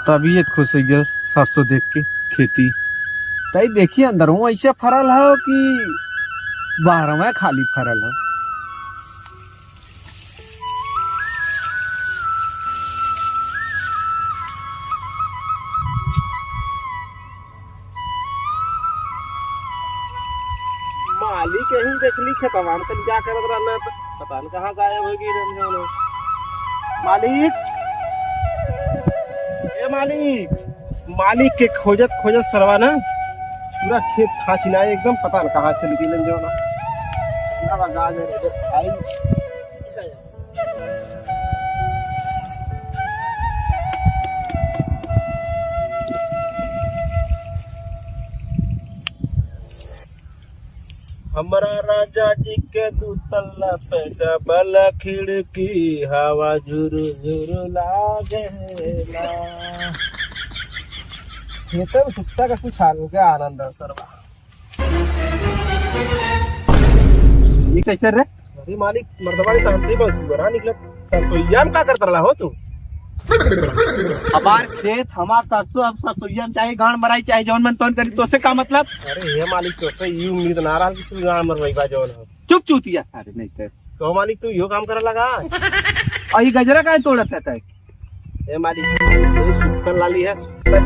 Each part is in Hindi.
तबीयत खुश हो गया सरसों देख के खेती। तई देखिए अंदर हूँ ऐसे फरल है कि बाहर में खाली फरल है। मालिक यही देख ली खेतवा में कल क्या करत रहना है, पता नहीं कहाँ गायब हो गई। मालिक ए मालिक मालिक के खोजत खोजत सरवा ना पूरा खेत खाचिना एकदम, पता नहीं कहाँ चल गई जो ना गाजर आई। हमारा राजा जी के दूतल्ला पे डबल खिड़की हवा झुरु झुरु लागेला। खेतन सुट्टा का कुछ हाल के आनंद है सरवा। ये कैसे रे? अरे मालिक मर्दवाड़ी तो हमसे बस बड़ा निकला सरसोईया में का करता रहा हो तू? हमार खेत हमार सरसों अब सरसोईया में चाहे गांड मराई चाहे जौन मन तौन करी, तो से का मतलब? अरे ये मालिक तो से ये उम्मीद ना रहा कि तू गांड मरवाई बा जौन हो। चुप चूतिया। अरे नहीं तो मालिक तू यो काम करे लगा। और ये गजरा काहे तोड़त है? ए मालिक ये सुत्तर लाली है, सुत्तर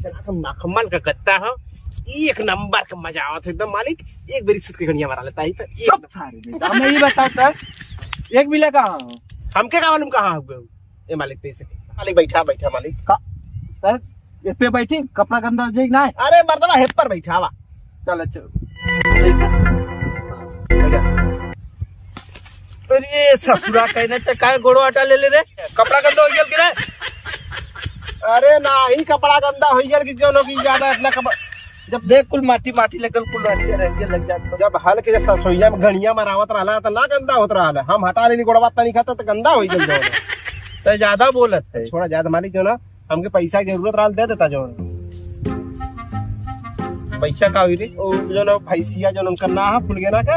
एकदम मखमल का गत्ता हो, एक नंबर का मजा आवत एकदम। मालिक एक बारी सुत के गणिया मारा लेता है हमें ये बताओ सर, एक बिला कहाँ हो? हमके का मालूम कहाँ हो ए मालिक पैसे। मालिक बैठा बैठा मालिक सर इस पे बैठी, कपड़ा गंदा हो जाएगा ना। अरे मर्दवा हेप पर बैठा वा। चल अच्छा अरे ससुरा कहने ते काय गोड़ो आटा ले ले रे, कपड़ा गंदा हो गया कि रे? अरे ना ही कपड़ा गंदा हो गया कि जो लोग ज्यादा अपना कपड़ा जब देख कुल माटी माटी लगल, कुल लग जाता। जब हल के जैसा सोइया में गणिया मरावत रहा तो ना गंदा होत रहा। हम हटा लेनी गोड़वा नहीं खाता तो गंदा हो गया। तो ज्यादा बोलत है, थोड़ा ज्यादा मालिक जो ना हमके पैसा की जरूरत रहा दे देता जो पैसा का हुई रे? जो ना भैंसिया जो उनका ना है फुल गया ना क्या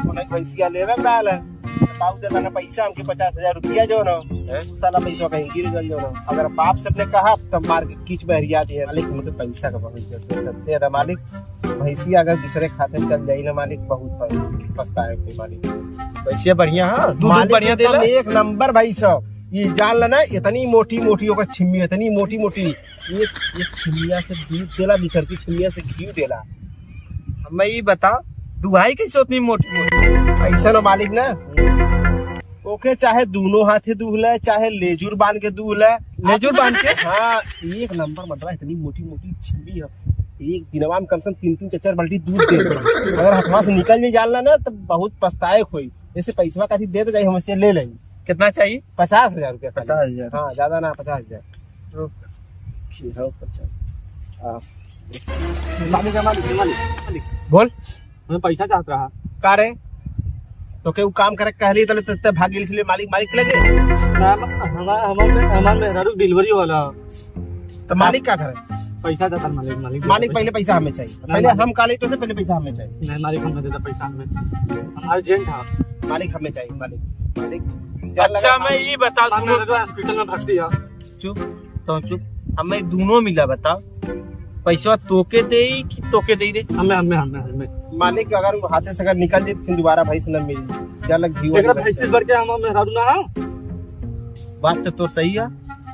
उन्हें भैंसिया लेवे डाल है बताऊ देता ना पैसा हमके 50,000 रुपया जो ना साला पैसा कहीं गिर गया जो ना। अगर बाप से अपने कहा तब मार के कीच बहरिया दिए मालिक मुझे पैसा का बहुत जरूरत है मालिक। भैंसिया अगर दूसरे खाते चल जाये ना मालिक बहुत पछताए मालिक। पैसे बढ़िया है, दूध बढ़िया दे एक नंबर भाई साहब। ये जान लेना इतनी मोटी मोटी होकर छिम्मी, इतनी मोटी मोटी एक छिमिया से दूध देला, दूसर की छिमिया से घी देला। मैं ये बता दुहाई कैसे उतनी मोटी मोटी? ऐसा ना मालिक ना ओके चाहे दोनों हाथे दूह ले, चाहे लेजूर बांध के दूह ले। लेजूर बांध के? हाँ एक नंबर मतलब इतनी मोटी मोटी छिम्मी है, एक दिनवा में कम से कम 3-3 4-4 बाल्टी दूध दे। अगर हाथवा से निकल नहीं जानला ना तो बहुत पछताए खोई। जैसे पैसा का दे तो जाए हमसे ले लेंगे। कितना चाहिए? 50,000 रुपया। 50,000? हाँ ज्यादा ना 50,000। बोल मैं पैसा चाहत रहा का रे तो के काम करे कहली तो भाग गेल इसलिए मालिक मालिक लगे। हमार मेहरारू डिलीवरी वाला तो मालिक क्या करे? पैसा देता मालिक। मालिक पहले पैसा हमें चाहिए, पहले हम काले तो से पहले पैसा हमें चाहिए। नहीं मालिक हमें देता पैसा, हमें हमारा एजेंट था। मालिक हमें चाहिए मालिक मालिक। अच्छा मैं ये बता दूं हॉस्पिटल में भर्ती है। चुप तो चुप, हमें दोनों मिला बता पैसा तोके दे कि तोके दे रे? हमें मालिक अगर हाथे से अगर निकल जाए फिर दोबारा भाई से न मिली क्या लग घी भैंस भर के हम मेहरारू ना। बात तो सही है,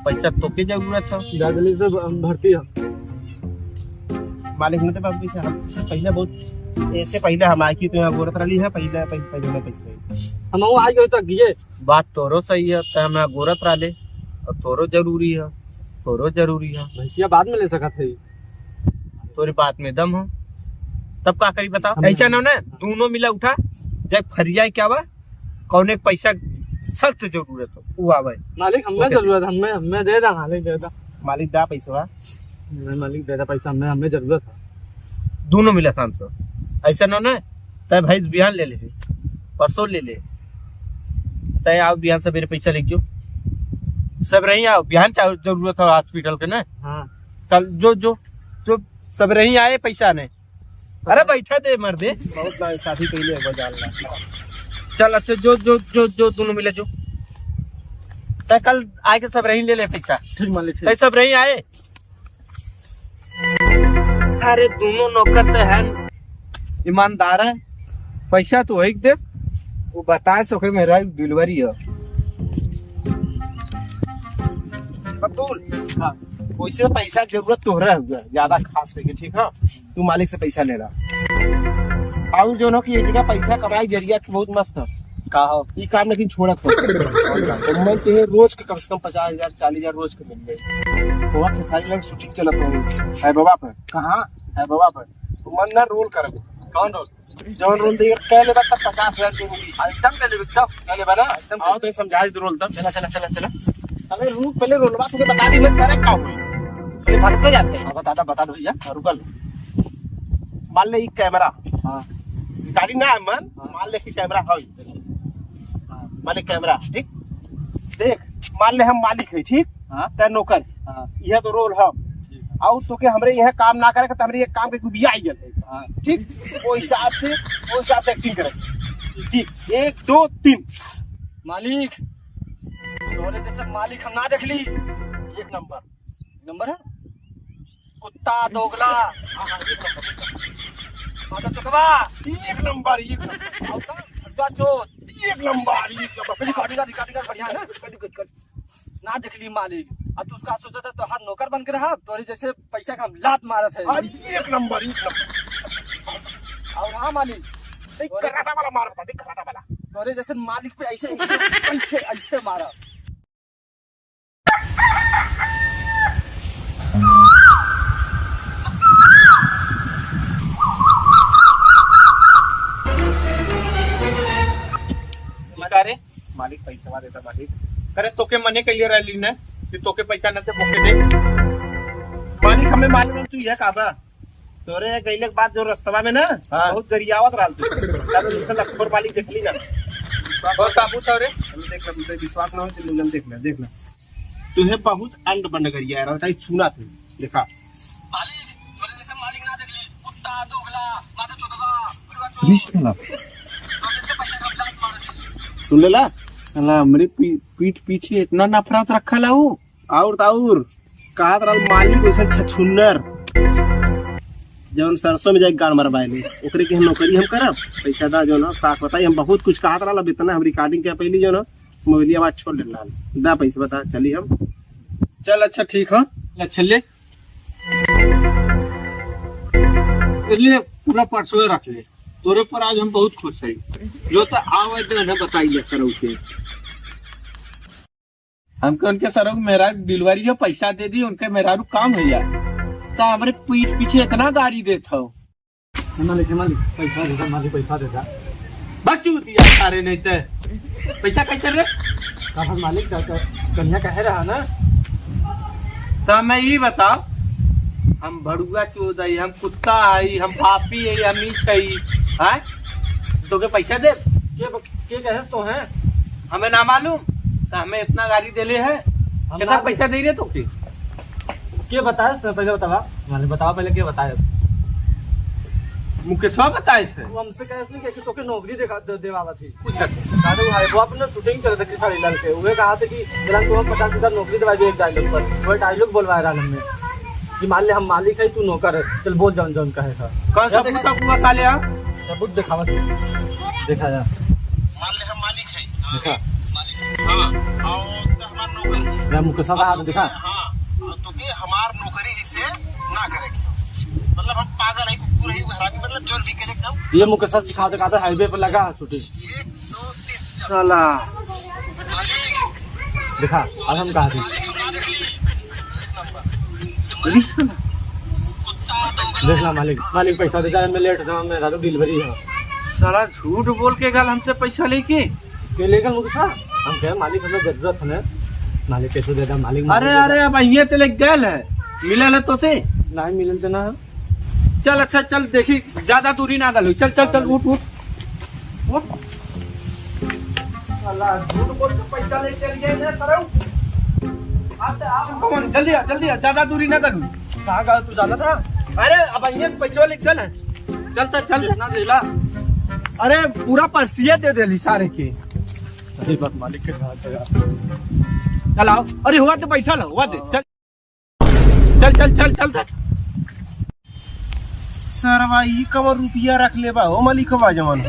पैसा तोके जरूरत है, जल्दी से भर्ती है। मालिक ने तो हमसे पहले बहुत ऐसे पहले हम आई की तो यहाँ गोरत रही है पहले में पैसा हम आई गए तो गिए। बात तोरो सही है, तो हमें गोरत राले और तोरो जरूरी है, भैंसिया बाद में ले सका थे। तोरी बात में दम हो तब का करी बता। ऐसा ना दोनों मिला उठा जब फरिया क्या बा कौन एक पैसा सख्त जरूरत हो वो आवे। मालिक हमें जरूरत, हमें दे दा मालिक दा पैसा मालिक दे दा पैसा, हमें जरूरत है। दोनों मिला शाम को ऐसा ना तय भैंस बिहान ले ले, परसों ले ले, तय आओ बिहान सवेरे पैसा लिख जो सब रही आओ बिहान जरूरत है हॉस्पिटल के ना। हाँ चल जो जो जो सब रही आए पैसा ने। अरे बैठा दे मर दे बहुत साथी पहले चल अच्छा जो जो जो जो दोनों मिले जो तो कल आके सब रही ले ले पैसा। ठीक मालिक तो सब रही आए। अरे दोनों नौकर तो है ईमानदार है, पैसा तो वही दे। वो बताए सके मेरा डिलीवरी है। बबूल, हाँ वैसे पैसा जरूरत तो रहा हुआ ज्यादा खास करके, ठीक है तू मालिक से पैसा ले रहा और जो ना कि ये जगह पैसा कमाई जरिया की बहुत मस्त है का हो ये काम लेकिन छोड़ा खो मैं तुझे रोज के कम से कम 50,000 40,000 रोज के मिल जाए। बहुत से सारी लोग शूटिंग चलत रही है बाबा पर, कहाँ है बाबा पर तो मन ना रोल कर कौन रोल जौन रोल दे कह ले तब 50,000 दूंगी एकदम कर ले एकदम कह ले बना एकदम आओ तो समझा दे रोल तब। चला चला चला चला। अबे रुक पहले रोलवा तुझे बता दी मैं करे का हुई पहले भागते जाते हैं। बता दो भैया। रुकल मान ले एक कैमरा हाँ गाड़ी ना है मन मान ले कि कैमरा है मान ले कैमरा ठीक देख मान ले हम मालिक है ठीक हाँ ते नौकर हाँ यह तो रोल हम और तो के हमरे यहाँ काम ना करे तो हमरे ये काम के बिया आई गए हाँ ठीक वो हिसाब से एक्टिंग करे ठीक 1 2 3 मालिक तोरे जैसे मालिक हम ना देख ली। एक नंबर है कुत्ता दोगला माता चुकवा एक नंबर चोट एक नंबर रिकॉर्डिंग बढ़िया है ना देख ली मालिक। अब तू उसका सोचा था तो हाथ नौकर बन के रहा तोरे जैसे पैसा का हम लात मारा था। एक नंबर और हाँ मालिक कराटा वाला मार बता देख कराटा वाला तोरे जैसे मालिक पे ऐसे ऐसे मारा। करे मालिक पैसा देता मालिक करे तोके मने के लिए रैली ने कि तोके पैसा न दे बोके दे मालिक हमें मालूम तू यह काबा तोरे गईले के बाद जो रस्तवा में ना हाँ। बहुत गरियावत रहल तू तब इसका अकबर मालिक देख ली ना बहुत काबू था रे देख ले मुझे विश्वास ना हो तो नीलम देख ले तुझे बहुत अंड बन गरिया रहता है सुना तू देखा मालिक तोरे जैसे मालिक ना देख ली कुत्ता दोगला माथा चोदवा सुन ले ला साला हमरे पीठ पीछे इतना नफरत रखा लाऊ और कहा रहल मालिक वैसे छछुन्नर जौन सरसों में जाके गाड़ मरवाए ओकरे के हम नौकरी हम करब पैसा दा जो ना का बताई हम बहुत कुछ कहा रहल इतना हम रिकॉर्डिंग के पहली जो ना मोबाइल आवाज छोड़ लेना दा पैसा बता चली हम चल अच्छा ठीक है अच्छा ले इसलिए पूरा परसों रख ले तोरे पर आज हम बहुत खुश है जो तो आवे दे ना बताई ले सर उसे हमके उनके सर मेरा डिलीवरी जो पैसा दे दी उनके मेरा काम हो जाए तो हमारे पीठ पीछे इतना गाड़ी देता हो मालिक पैसा देता मालिक पैसा देता बच्चू दिया सारे नहीं तो पैसा कैसे रे कहा मालिक कन्या कह रहा ना तो मैं ये बताओ हम भड़ुआ चोद है हम कुत्ता है हम पापी है हम नीच है तो के पैसा दे के कहे तो है हमें ना मालूम तो हमें इतना गाड़ी दे ले है कितना पैसा दे रहे तो के बताया पहले बतावा मालिक बताओ पहले के बताया मुकेशवा बताए से वो हमसे कहे कि तोके नौकरी देवावा थी पूछा वो अपने शूटिंग चल रही थी लाल के वो कहा था कि जरा तुम 50,000 नौकरी दिवाई एक डायलॉग पर वो डायलॉग बोलवाया रहा हमने कि मान ले हम मालिक है तू नौकर है चल बोल जौन जौन कहे था कौन सा सबूत पूरा काले सबूत दिखावा देखा जा मान ले हम मालिक है देखा हाँ और तो हमार नौकर मैं मुकेशवा का हाथ दिखा हाँ तो के हमार नौकरी से ना करेगी मतलब हम पागल है कुकुर है हरामी मतलब जो भी के एकदम ये मुकेशवा सिखाते कहते हाईवे पर लगा शूटिंग 1 2 3 साला मालिक दिखा अब हम कहा थे देखना मालिक पैसा दे मैं लेट था मेरा तो डिलीवरी है साला झूठ बोल के गल हमसे पैसा लेके के लेकर मुकेशवा हम कहे मालिक हमें जरूरत है मालिक कैसे देता मालिक अरे अब ये तो लेके गल है मिलल है तो से नहीं मिलन तो ना चल अच्छा चल देखी ज्यादा दूरी ना गल चल चल चल उठ उठ साला झूठ बोल के पैसा ले चल गए ना करो कौन जल्दी आ ज्यादा दूरी ना गल कहाँ गया तू जाना था अरे अब ये पैसा लेके गल है चलता चल ना देला अरे पूरा पर्सिया दे देली सारे के सही बात मालिक के साथ चल आओ, अरे हुआ तो बैठा लो, हुआ दे, चल चल चल चल चल चल। सरवा ई कमर रुपया रख ले बा हो मलिकवा जवन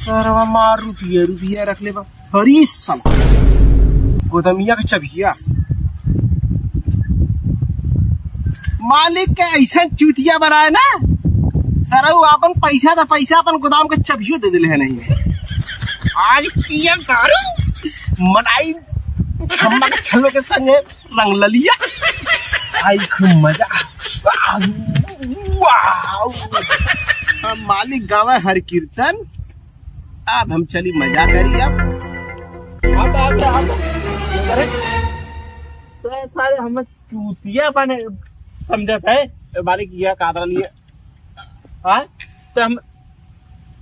सरवा मार रुपया रख ले बा हरी साला गोदमिया का चबिया मालिक के ऐसा चूतिया बनाए ना सरऊ अपन पैसा अपन गोदाम के चबियो दे दिले है नहीं आज पियम दारू मनाई छम्मा के छल्लो के संगे रंग ललिया आई खूब मजा वाह मालिक गावा हर कीर्तन अब हम चली मजा करी अब अरे तो सारे हम चूतिया बने समझत है मालिक यह कादरा लिए हाँ तो हम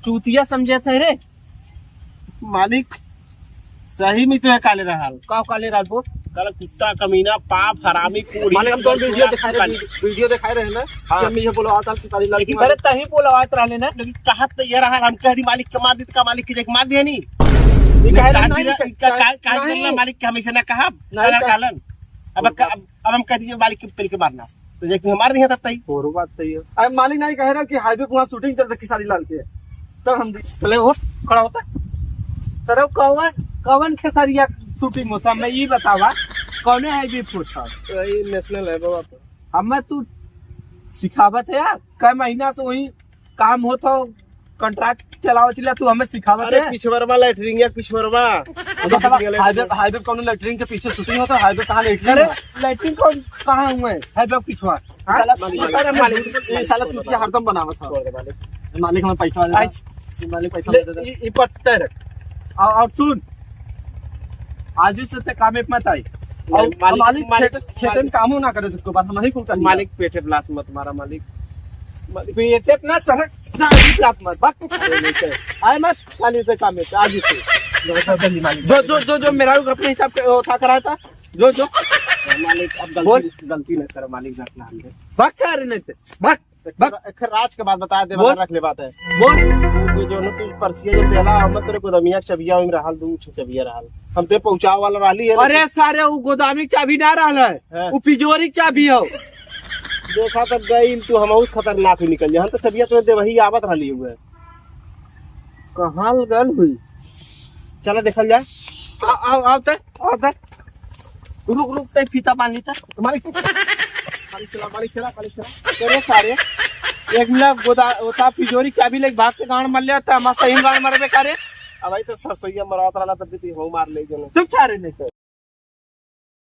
चूतिया समझत है रे मालिक सही में तो है काले रहल काले रात को कल कुत्ता कमीना पाप हरामी कूड़ी मालिक हम तो वीडियो दिखाए रहे ना हाँ। हम ये बोलो आता सारी लड़की लेकिन अरे तही बोलो आत रहले ना लेकिन कहा तो ये रहल हम कह दी मालिक के मार दी का मालिक के मार दिया नहीं मालिक के हमेशा ना कहा कहलन अब हम कह दीजिए मालिक के पेल के मारना तो जैसे हमारे दिया तब तई और बात सही है। अरे मालिक नहीं कह रहा कि हाईवे पे वहाँ शूटिंग चल रही सारी लाल के तब हम चले वो खड़ा होता सर कवन खेसारिया शूटिंग होता मैं ये बतावा कौन हाईवे पे होता नेशनल है बाबा हमें तू सिखावत है यार कई महीना से वही काम होता कॉन्ट्रैक्ट चलावत तू हमें सिखावत है पिछवरवा लैटरिंग या पिछवरवा हाईवे कौन लैटरिन के पीछे शूटिंग होता हाईवे कहाँ लैटरिन लैटरिन कौन कहाँ हुए हाईवे पिछवा साला तू हरदम बनावा था मालिक हमें पैसा मालिक पैसा और सुन आज से काम मत आई और मालिक खेत में काम ना करे उसके बाद हम ही कुल मालिक पेटे ब्लात मत मारा मालिक पेटे ना सर ब्लात मत आए मत खाली से काम है आज से जो मेरा अपने हिसाब से था कराया था जो मालिक अब गलती न कर मालिक रखना भक्त नहीं थे भक्त राज के बाद बता दे रख ले बात है बोल जो तू परसिया जो तेला हम तेरे गोदामिया चबिया में रहल दू चबिया रहल हम ते पहुंचाव वाला रहली है अरे सारे वो गोदामी चाबी ना रहल है वो पिजोरी चाबी हो देखा तब गई तू हम उस खतरनाक ही निकल हम तो चबिया तो दे वही आवत रहली हुए कहाँ गल हुई चला देखल जाए आवता रुक तक फीता बांध लीता मालिक चला तेरे सारे एक मिनट गोदा पिजोरी चाबी लेके भाग के गाड़ मर लिया था हमारा सही गाड़ मरबे करे अब भाई तो सरसोईया मरावत रहला तब भी हो मार ले जने चुप चारे नहीं तो